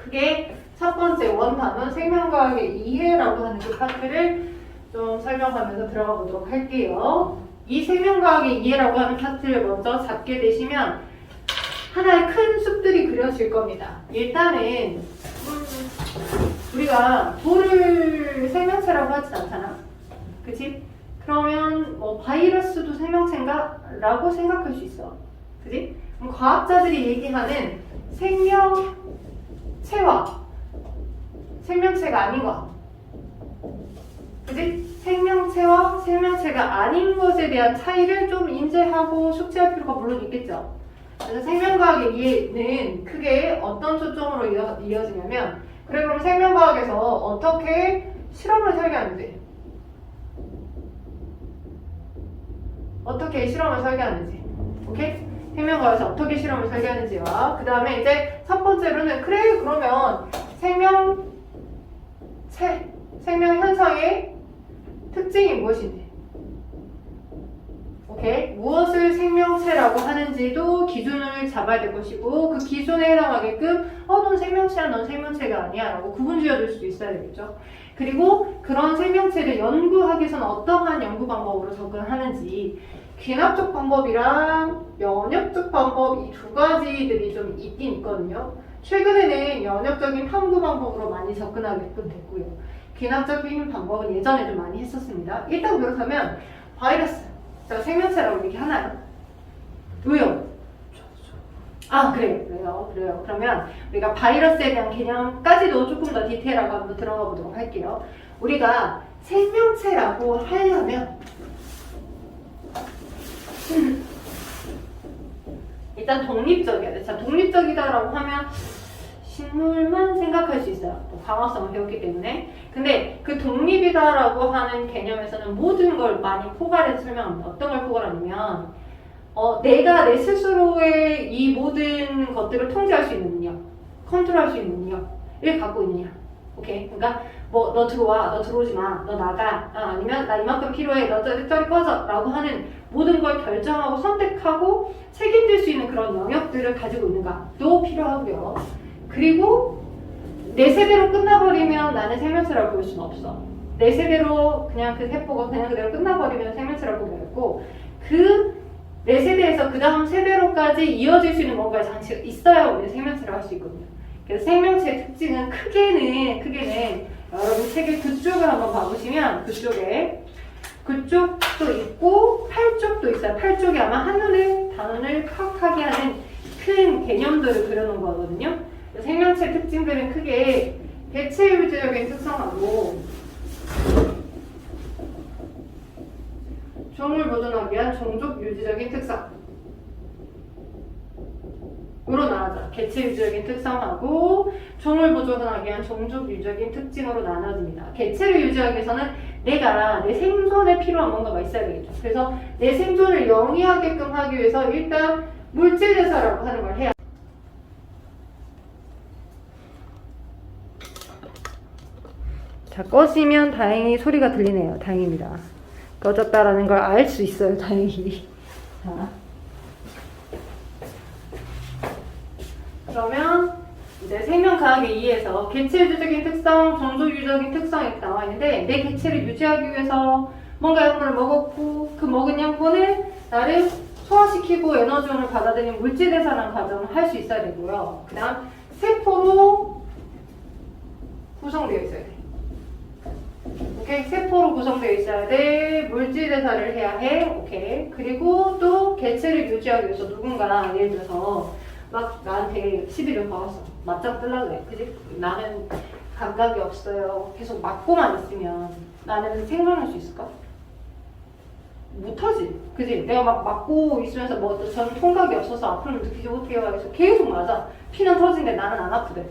크게 첫 번째 원단은 생명과학의 이해라고 하는 그 파트를 좀 설명하면서 들어가 보도록 할게요. 이 생명과학의 이해라고 하는 파트를 먼저 잡게 되시면 하나의 큰 숲들이 그려질 겁니다. 일단은 우리가 돌을 생명체라고 하진 않잖아. 그치? 그러면 뭐 바이러스도 생명체인가? 라고 생각할 수 있어. 그치? 그럼 과학자들이 얘기하는 생명체와 생명체가 아닌 것. 그치? 생명체와 생명체가 아닌 것에 대한 차이를 좀 인지하고 숙지할 필요가 물론 있겠죠. 그래서 생명과학의 이해는 크게 어떤 초점으로 이어지냐면, 그래 그럼 생명과학에서 어떻게 실험을 설계하는지, 어떻게 실험을 설계하는지, 오케이? 생명과학에서 어떻게 실험을 설계하는지와 그 다음에 이제 첫 번째로는 그래 그러면 생명 현상의 특징이 무엇인지, 오케이? 무엇을 생명체라고 하는지도 기준을 잡아야 될 것이고, 그 기준에 해당하게끔 넌 생명체야, 넌 생명체가 아니야 라고 구분 지어줄 수도 있어야 되겠죠. 그리고 그런 생명체를 연구하기 위해서는 어떠한 연구 방법으로 접근하는지, 귀납적 방법이랑 연역적 방법 이 두 가지들이 좀 있긴 있거든요. 최근에는 연역적인 탐구 방법으로 많이 접근하게끔 됐고요. 귀납적인 방법은 예전에 좀 많이 했었습니다. 일단 그렇다면 바이러스, 자, 생명체라고 얘기 하나요? 왜요? 그래요. 그러면 우리가 바이러스에 대한 개념까지도 조금 더 디테일하게 한번 들어가 보도록 할게요. 우리가 생명체라고 하려면 일단 독립적이어야 돼. 자, 독립적이다라고 하면 식물만 생각할 수 있어요. 광합성을 배웠기 때문에. 근데 그 독립이다라고 하는 개념에서는 모든 걸 많이 포괄해서 설명합니다. 어떤 걸 포괄하냐면 내가 내 스스로의 이 모든 것들을 통제할 수 있는 능력, 컨트롤할 수 있는 능력을 갖고 있느냐. 오케이? 그러니까 뭐 너 들어와, 너 들어오지 마, 너 나가, 아니면 나 이만큼 필요해, 너 저리 꺼져 라고 하는 모든 걸 결정하고 선택하고 책임질 수 있는 그런 영역들을 가지고 있는가도 필요하고요. 그리고 내 세대로 끝나버리면 나는 생명체라고 볼 수는 없어. 내 세대로 그냥 그 세포가 그냥 그대로 끝나버리면 생명체라고 보겠고, 그 내 세대에서 그 다음 세대로까지 이어질 수 있는 뭔가의 장치가 있어야 우리 생명체라고 할 수 있거든요. 그래서 생명체의 특징은 크게는 여러분 책의 그쪽을 한번 봐보시면 그쪽도 있고 8쪽도 있어요. 8쪽이 아마 한눈에 단원을 파악하게 하는 큰 개념들을 그려놓은 거거든요. 생명체 특징들은 크게 대체유지적인 특성하고 종을 보존하기 위한 종족 유지적인 특성으로 나눠져. 개체 유지적인 특성하고 종을 보존하기 위한 종족 유지적인 특징으로 나눠집니다. 개체를 유지하기 위해서는 내가 내 생존에 필요한 뭔가가 있어야 되겠죠. 그래서 내 생존을 영위하게끔 하기 위해서 일단 물질 대사라고 하는 걸 해야. 자, 꺼지면 다행히 소리가 들리네요. 다행입니다. 꺼졌다라는 걸 알 수 있어요. 다행히. 자. 그러면 이제 생명과학에 의해서 개체유지적인 특성, 종족유지적인 특성이 이렇게 나와 있는데, 내 개체를 유지하기 위해서 뭔가 양분을 먹었고 그 먹은 양분을 나를 소화시키고 에너지원을 받아들이는 물질대사라는 과정을 할 수 있어야 되고요. 그 다음 세포로 구성되어 있어야 돼. 오케이, 세포로 구성되어 있어야 돼. 물질대사를 해야 해. 오케이. 그리고 또 개체를 유지하기 위해서 누군가 예를 들어서 막 나한테 시비를 걸었어. 맞짱 뜨려고 해. 그지? 나는 감각이 없어요. 계속 맞고만 있으면 나는 생존할 수 있을까? 못하지. 그지? 내가 막 맞고 있으면서 뭐 전 통각이 없어서 아픔을 느끼지 못해요. 그래서 계속 맞아. 피는 터지는데 나는 안 아프대.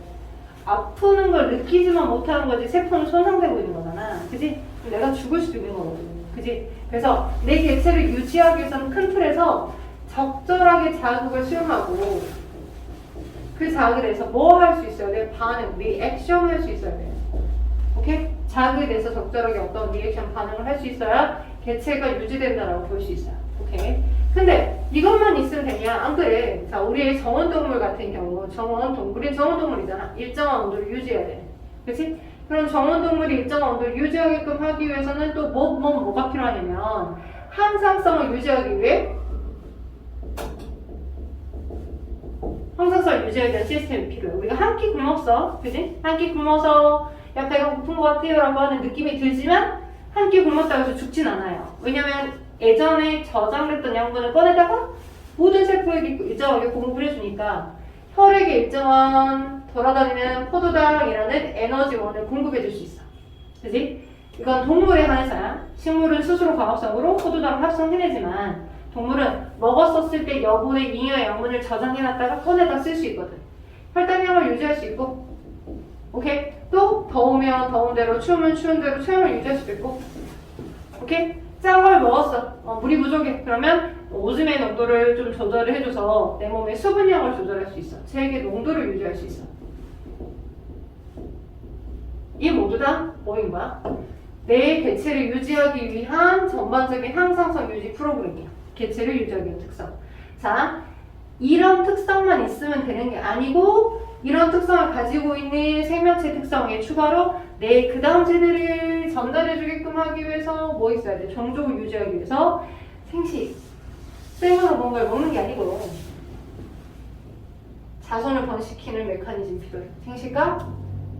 아프는 걸 느끼지만 못하는 거지, 세포는 손상되고 있는 거잖아. 그지? 내가 죽을 수도 있는 거거든. 그지? 그래서 내 개체를 유지하기 위해서는 큰 틀에서 적절하게 자극을 수용하고 그 자극에 대해서 뭐 할 수 있어야 돼? 반응, 리액션 할 수 있어야 돼. 오케이? 자극에 대해서 적절하게 어떤 리액션 반응을 할 수 있어야 개체가 유지된다라고 볼 수 있어요. 오케이. 근데 이것만 있으면 되냐? 안 그래. 자, 우리의 정원동물 같은 경우, 우리 정원동물이잖아. 일정한 온도를 유지해야 돼. 그치? 그럼 정원동물이 일정한 온도를 유지하게끔 하기 위해서는 또 뭐가 필요하냐면, 항상성을 유지하기 위해 항상성을 유지하기 위한 시스템이 필요해. 우리가 한 끼 굶었어. 그지? 한 끼 굶어서 야 배가 고픈 것 같아요 라고 하는 느낌이 들지만 한 끼 굶었다고 해서 죽진 않아요. 왜냐면 예전에 저장됐던 양분을 꺼내다가 모든 세포에게 일정하게 공급을 해주니까 혈액에 일정한 돌아다니는 포도당이라는 에너지원을 공급해줄 수 있어. 그지? 이건 동물에 한해서야. 식물은 스스로 광합성으로 포도당을 합성해내지만 동물은 먹었었을 때 여분의 잉여 양분을 저장해놨다가 꺼내다 쓸 수 있거든. 혈당량을 유지할 수 있고, 오케이? 또 더우면 더운 대로, 추우면 추운 대로 체온을 유지할 수도 있고, 오케이? 짠 걸 먹었어. 물이 부족해. 그러면 오줌의 농도를 좀 조절을 해줘서 내 몸의 수분량을 조절할 수 있어. 체액의 농도를 유지할 수 있어. 이 모두 다 뭐인 거야? 내 개체를 유지하기 위한 전반적인 항상성 유지 프로그램이야. 개체를 유지하기 위한 특성. 자, 이런 특성만 있으면 되는 게 아니고 이런 특성을 가지고 있는 생명체 특성에 추가로 내 그 다음 세대를 전달해 주게끔 하기 위해서 뭐 있어야 돼? 종족을 유지하기 위해서 생식. 생으로 뭔가를 먹는 게 아니고 자손을 번식시키는 메커니즘이 필요해. 생식과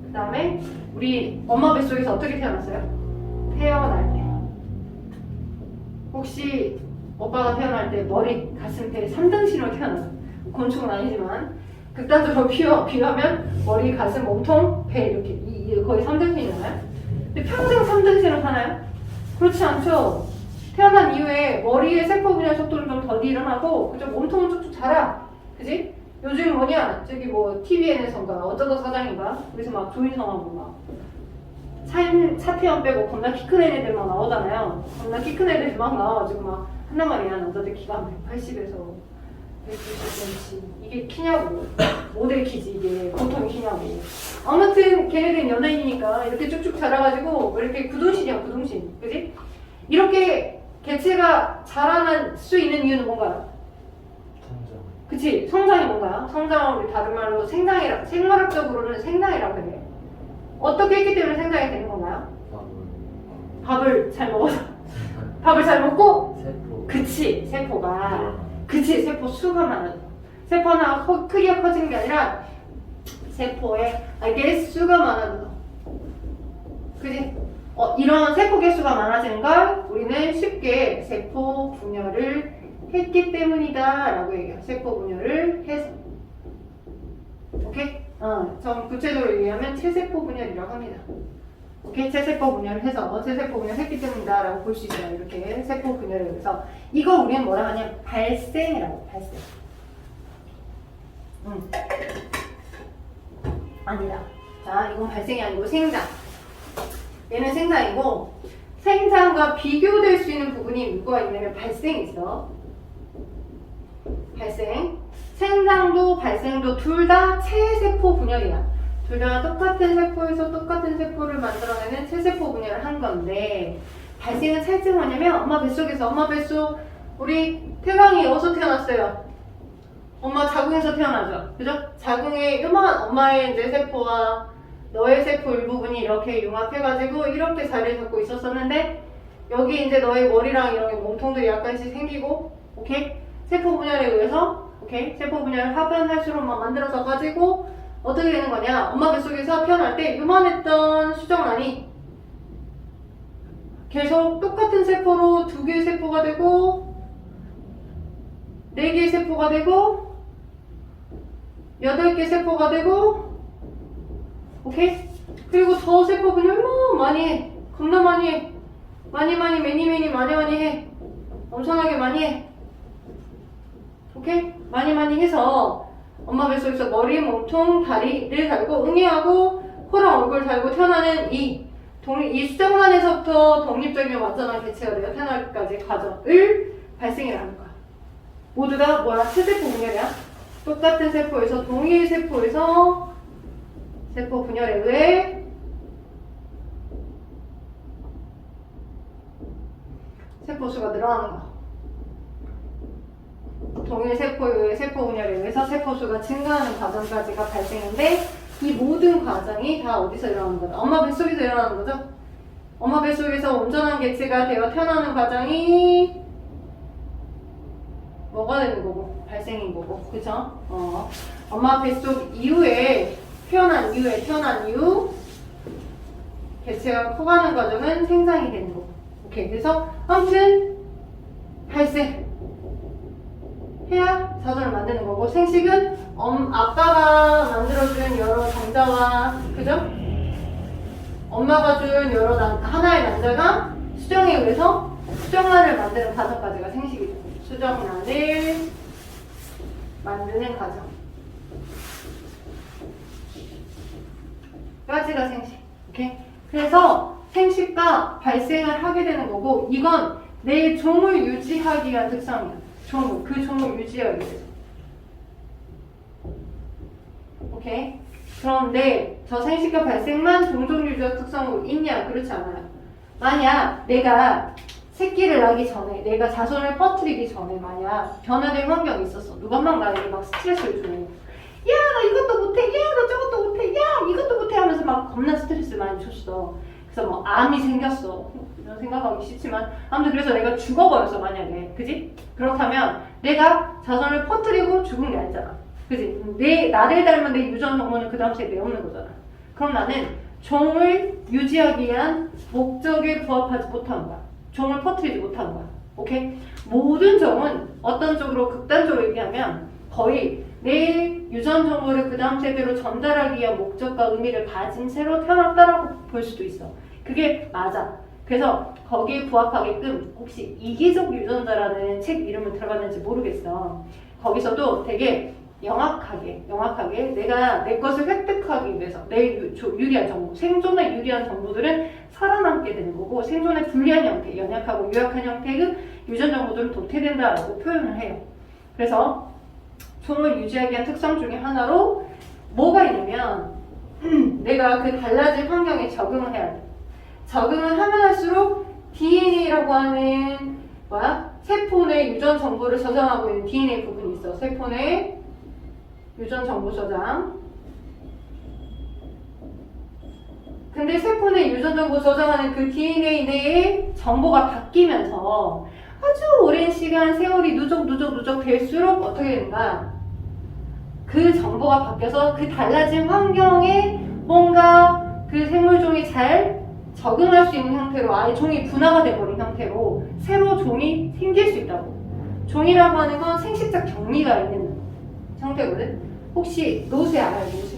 그 다음에 우리 엄마 뱃속에서 어떻게 태어났어요? 태어날 때 혹시 오빠가 태어날 때 머리, 가슴, 배 3등신으로 태어났어. 곤충은 아니지만 극단적으로 비유하면 머리, 가슴, 몸통, 배 이렇게 거의 3등신이잖아요. 근데 평생 3등신으로 사나요? 그렇지 않죠. 태어난 이후에 머리의 세포 분열 속도는 좀 더디 일어나고 그죠? 몸통은 쭉쭉 자라. 그지? 요즘 뭐냐? 저기 뭐 TVN에서인가 어쩌다 사장인가? 그래서 막 조인성하고 막 차태현 빼고 겁나 키 큰 애들 막 나오잖아요. 겁나 키 큰 애들 막 나와가지고 막 한단 말이야. 남자들 키가 180에서 190cm. 이게 키냐고. 모델 키지 이게 보통 키냐고. 아무튼 걔네들은 연예인이니까 이렇게 쭉쭉 자라가지고 이렇게 구둥신이야 구둥신. 그지? 이렇게 개체가 자라날 수 있는 이유는 뭔가요? 성장. 그치? 성장이 뭔가요? 성장은 우리 다른 말로 생물학적으로는 생장이라고 해. 어떻게 했기 때문에 생장이 되는 건가요? 밥을 잘 먹어서. 밥을 잘 먹고? 세포. 그치, 세포가. 그치, 세포 수가 많아져. 세포 하나 크기가 커지는 게 아니라 세포의 개수가 많아져. 그치? 이런 세포 개수가 많아지는 걸 우리는 쉽게 세포 분열을 했기 때문이다 라고 얘기해요. 세포 분열을 해서. 오케이? 좀 구체적으로 얘기하면 체세포 분열이라고 합니다. 오케이? 체세포 분열을 해서 체세포 분열을 했기 때문이다 라고 볼 수 있어요. 이렇게 세포 분열에 의해서. 이거 우리는 뭐라 하냐? 발생이라고, 발생. 아니다. 자, 이건 발생이 아니고 생장. 얘는 생장이고, 생장과 비교될 수 있는 부분이 뭐가 있냐면 발생이 있어. 발생. 생장도 발생도 둘 다 체세포 분열이야. 둘 다 똑같은 세포에서 똑같은 세포를 만들어내는 체세포 분열을 한 건데, 발생은 차이점이 뭐냐면 엄마 뱃속에서, 엄마 뱃속 우리 태광이 어디서 태어났어요? 엄마 자궁에서 태어나죠. 그죠? 자궁에 요만한 엄마의 이제 세포와 너의 세포 일부분이 이렇게 융합해가지고 이렇게 자리를 잡고 있었었는데, 여기 이제 너의 머리랑 이런 게 몸통들이 약간씩 생기고, 오케이? 세포 분열에 의해서, 오케이? 세포 분열을 하변할수록 막 만들어져가지고 어떻게 되는 거냐? 엄마 뱃속에서 태어날 때 요만했던 수정란이 계속 똑같은 세포로 2개의 세포가 되고 4개의 세포가 되고 8개의 세포가 되고, 오케이? 그리고 더 세포 분열 많이 해. 겁나 많이 해. 많이 많이 해. 엄청나게 많이 해. 오케이? 많이 해서 엄마 뱃속에서 머리, 몸통, 다리를 달고 응애하고 코랑 얼굴 달고 태어나는 이 수정란에서부터 독립적인 완전한 개체가 되어 태어날까지 과정을 발생이라는 거야. 모두 다 뭐야? 체세포 분열이야. 똑같은 세포에서 동일 세포에서 세포 분열에 의해 세포 수가 늘어나는 거야. 동일 세포의 세포 분열에 의해서 세포수가 증가하는 과정까지가 발생인데 이 모든 과정이 다 어디서 일어나는 거죠? 엄마 뱃속에서 일어나는 거죠? 엄마 뱃속에서 온전한 개체가 되어 태어나는 과정이 뭐가 되는 거고? 발생인 거고. 그쵸? 엄마 뱃속 이후에 태어난 이후 개체가 커가는 과정은 생장이 되는 거고. 오케이. 그래서 아무튼 발생 해야 자손을 만드는 거고, 생식은 아빠가 만들어준 여러 정자와, 그죠? 엄마가 준 여러 하나의 남자가 수정에 의해서 수정란을 만드는 과정까지가 생식이죠. 수정란을 만드는 과정 까지가 생식. 오케이? 그래서 생식과 발생을 하게 되는 거고, 이건 내 종을 유지하기 위한 특성이야. 그 종을 유지하기 위해서. 오케이? 그런데 저 생식과 발생만 종종 유지적 특성으로 있냐? 그렇지 않아요. 만약 내가 새끼를 낳기 전에, 내가 자손을 퍼뜨리기 전에 만약 변화된 환경이 있었어. 누가 막 나에게 막 스트레스를 주는 거야. 야, 나 이것도 못해. 야, 나 저것도 못해. 야, 이것도 못해 하면서 막 겁나 스트레스를 많이 줬어. 그래서 뭐 암이 생겼어. 이런 생각하기 싫지만 아무튼 그래서 내가 죽어버렸어 만약에. 그지? 그렇다면 내가 자손을 퍼뜨리고 죽은 게 아니잖아. 그지? 나를 닮은 내 유전 정보는 그 다음 세대에 없는 거잖아. 그럼 나는 종을 유지하기 위한 목적에 부합하지 못한 거야. 종을 퍼뜨리지 못한 거야. 오케이? 모든 종은 어떤 쪽으로 극단적으로 얘기하면 거의 내 유전 정보를 그 다음 세대로 전달하기 위한 목적과 의미를 가진 채로 태어났다라고 볼 수도 있어. 그게 맞아. 그래서 거기에 부합하게끔 혹시 이기적 유전자라는 책 이름을 들어봤는지 모르겠어. 거기서도 되게 영악하게 내가 내 것을 획득하기 위해서 내 유리한 정보, 생존에 유리한 정보들은 살아남게 되는 거고, 생존에 불리한 형태, 연약하고 유약한 형태의 유전 정보들은 도태된다라고 표현을 해요. 그래서 종을 유지하기 위한 특성 중에 하나로 뭐가 있냐면 내가 그 달라진 환경에 적응을 해야 돼. 적응을 하면 할수록 DNA라고 하는 세포 내 유전 정보를 저장하고 있는 DNA 부분이 있어. 세포 내 유전 정보 저장. 근데 세포 내 유전 정보 저장하는 그 DNA 내의 정보가 바뀌면서 아주 오랜 시간 세월이 누적 될수록 어떻게 되는가? 그 정보가 바뀌어서 그 달라진 환경에 뭔가 그 생물종이 잘 적응할 수 있는 형태로 아예 종이 분화가 돼버린 형태로 새로 종이 생길 수 있다고. 종이라고 하는 건 생식적 격리가 있는 형태거든. 혹시 노새 알아요? 노새?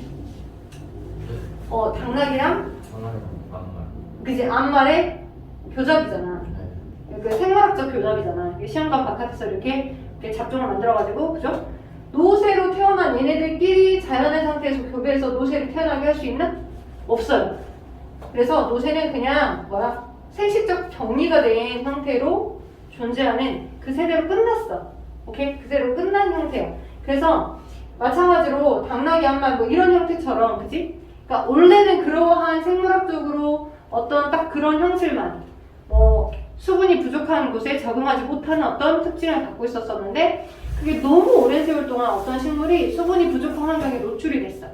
당나귀랑 그지? 암말의 교잡이잖아. 그 생물학적 교잡이잖아. 시험관 바깥에서 이렇게 잡종을 만들어가지고, 그죠? 노새로 태어난 얘네들끼리 자연의 상태에서 교배해서 노새를 태어나게 할 수 있나? 없어요. 그래서 노새는 그냥 생식적 격리가 된 형태로 존재하는 그 세대로 끝났어. 오케이? 그대로 끝난 형태야. 그래서 마찬가지로 당나귀 암말 뭐 이런 형태처럼, 그지? 그러니까 원래는 그러한 생물학적으로 어떤 딱 그런 형질만, 수분이 부족한 곳에 적응하지 못하는 어떤 특징을 갖고 있었었는데, 그게 너무 오랜 세월 동안 어떤 식물이 수분이 부족한 환경에 노출이 됐어.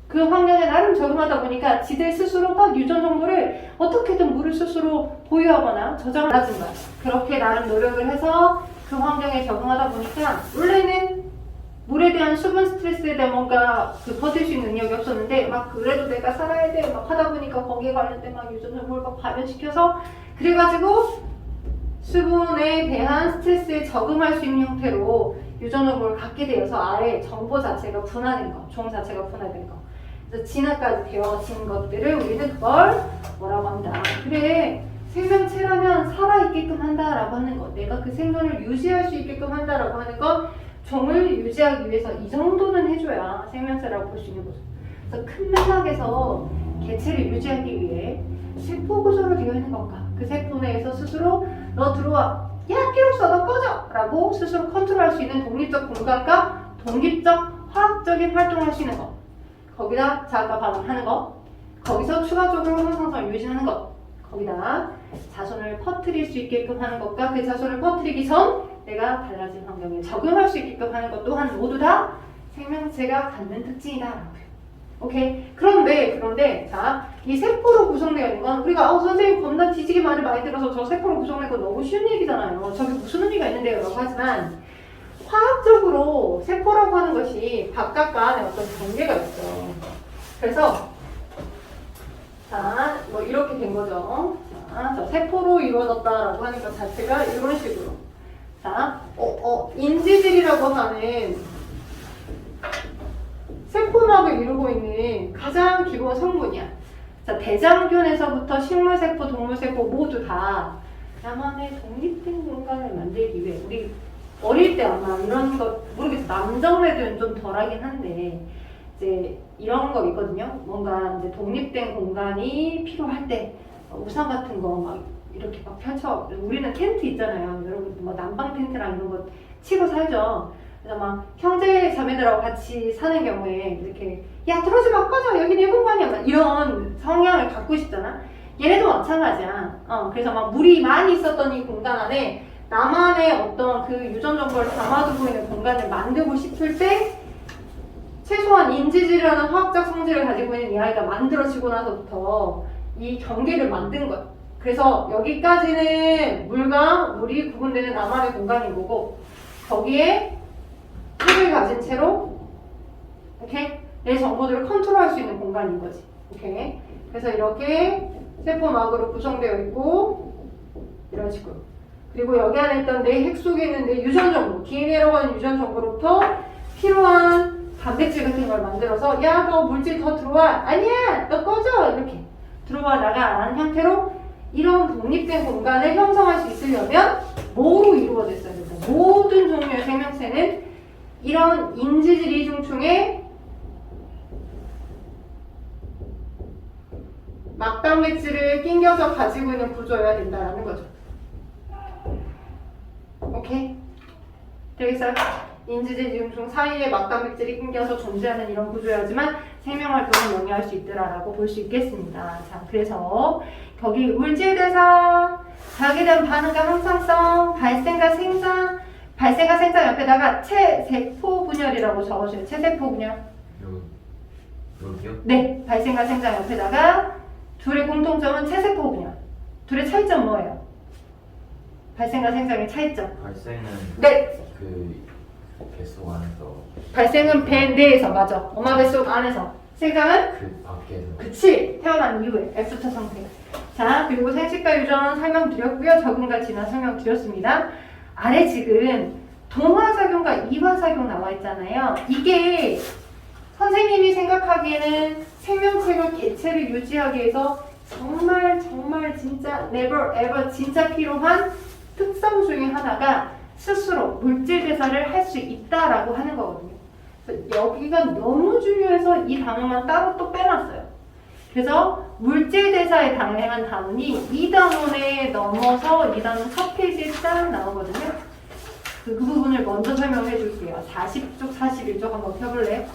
그 환경에 나름 적응하다 보니까 지들 스스로 막 유전 정보를 어떻게든 물을 스스로 보유하거나 저장을 하진 거야. 그렇게 나름 노력을 해서 그 환경에 적응하다 보니까 원래는 물에 대한 수분 스트레스에 대한 뭔가 버틸 수 있는 능력이 없었는데, 막 그래도 내가 살아야 돼 막 하다 보니까 거기에 관련된 막 유전 정보를 막 발현시켜서 그래가지고 수분에 대한 스트레스에 적응할 수 있는 형태로 유전 정보를 갖게 되어서 아예 정보 자체가 분화된 거, 종 자체가 분화된 거. 그래서 진화까지 되어진 것들을 우리는 그걸 뭐라고 한다. 그래, 생명체라면 살아있게끔 한다라고 하는 것, 내가 그 생존을 유지할 수 있게끔 한다라고 하는 것, 종을 유지하기 위해서 이 정도는 해줘야 생명체라고 볼 수 있는 거죠. 그래서 큰 맥락에서 개체를 유지하기 위해 세포 구조로 되어 있는 건가? 그 세포 내에서 스스로 너 들어와, 야 필요 없어, 너 꺼져! 라고 스스로 컨트롤할 수 있는 독립적 공간과 독립적 화학적인 활동을 할 수 있는 것, 거기다 자가 반응하는 것, 거기서 추가적으로 항상성을 유지하는 것, 거기다 자손을 퍼뜨릴 수 있게끔 하는 것과 그 자손을 퍼뜨리기 전 내가 달라진 환경에 적응할 수 있게끔 하는 것 또한 모두 다 생명체가 갖는 특징이다. 오케이. 그런데 자, 이 세포로 구성되어 있는 건 우리가 선생님 겁나 뒤지게 말을 많이 들어서 저 세포로 구성된 건 너무 쉬운 얘기잖아요. 저게 무슨 의미가 있는데요? 라고 하지만 화학적으로 세포라고 하는 것이 바깥과 안에 어떤 경계가 있어. 그래서 자, 뭐 이렇게 된 거죠. 자, 저 세포로 이루어졌다라고 하는 것 자체가 이런 식으로. 자, 인지질이라고 하는 세포막을 이루고 있는 가장 기본 성분이야. 자, 대장균에서부터 식물세포, 동물세포 모두 다 나만의 독립된 공간을 만들기 위해 우리 어릴 때 아마 이런 거 모르겠어. 남정네들은 좀 덜하긴 한데 이제 이런 거 있거든요. 뭔가 이제 독립된 공간이 필요할 때 우산 같은 거 막 이렇게 막 펼쳐. 우리는 텐트 있잖아요. 여러분 뭐 난방 텐트랑 이런 거 치고 살죠. 그래서 막 형제 자매들하고 같이 사는 경우에 이렇게 야 들어오지 마 꺼져 여기 내 공간이야 막 이런 성향을 갖고 싶잖아. 얘네도 마찬가지야. 그래서 막 물이 많이 있었던 이 공간 안에 나만의 어떤 그 유전 정보를 담아두고 있는 공간을 만들고 싶을 때 최소한 인지질이라는 화학적 성질을 가지고 있는 이 아이가 만들어지고 나서부터 이 경계를 만든 거야. 그래서 여기까지는 물과 물이 구분되는 나만의 공간인 거고 거기에 핵을 가진 채로 이렇게 내 정보들을 컨트롤할 수 있는 공간인 거지. 오케이. 그래서 이렇게 세포막으로 구성되어 있고 이런 식으로. 그리고 여기 안에 있던 내 핵 속에 있는 내 유전 정보, DNA라고 하는 유전 정보로부터 필요한 단백질 같은 걸 만들어서 야, 너 물질 더 들어와. 아니야, 너 꺼져. 이렇게 들어와 나가라는 형태로 이런 독립된 공간을 형성할 수 있으려면 뭐로 이루어져 있어야 될까? 모든 종류의 생명체는 이런 인지질 이중충에 막단백질을 낑겨서 가지고 있는 구조여야 된다는 거죠. 오케이? 되겠어요? 인지질 이중충 사이에 막단백질이 낑겨서 존재하는 이런 구조여야지만 생명활동을 영위할 수 있더라라고 볼 수 있겠습니다. 자, 그래서 거기 물질대사, 자기에 대한 반응과 항상성, 발생과 생장, 발생과 생장 옆에다가 체세포 분열이라고 적어주세요. 체세포 분열. 여기요? 네, 발생과 생장 옆에다가 둘의 공통점은 체세포 분열. 둘의 차이점 뭐예요? 발생과 생장의 차이점. 발생은 네. 그 뱃속 안에서. 발생은 배 내에서 맞아. 엄마 뱃속 안에서. 생장은 그 밖에서. 그치. 태어난 이후에 애프터 상태. 자, 그리고 생식과 유전 설명드렸고요. 적응과 진화 설명드렸습니다. 아래 지금 동화작용과 이화작용 나와 있잖아요. 이게 선생님이 생각하기에는 생명체가 개체를 유지하기 위해서 정말 진짜 never ever 진짜 필요한 특성 중에 하나가 스스로 물질 대사를 할 수 있다라고 하는 거거든요. 그래서 여기가 너무 중요해서 이 단어만 따로 또 빼놨어요. 그래서 물질 대사에 당행한 단원이 이 단원에 넘어서 이 단원 첫 페이지에 딱 나오거든요. 그 부분을 먼저 설명해 줄게요. 40쪽, 41쪽 한번 펴볼래요?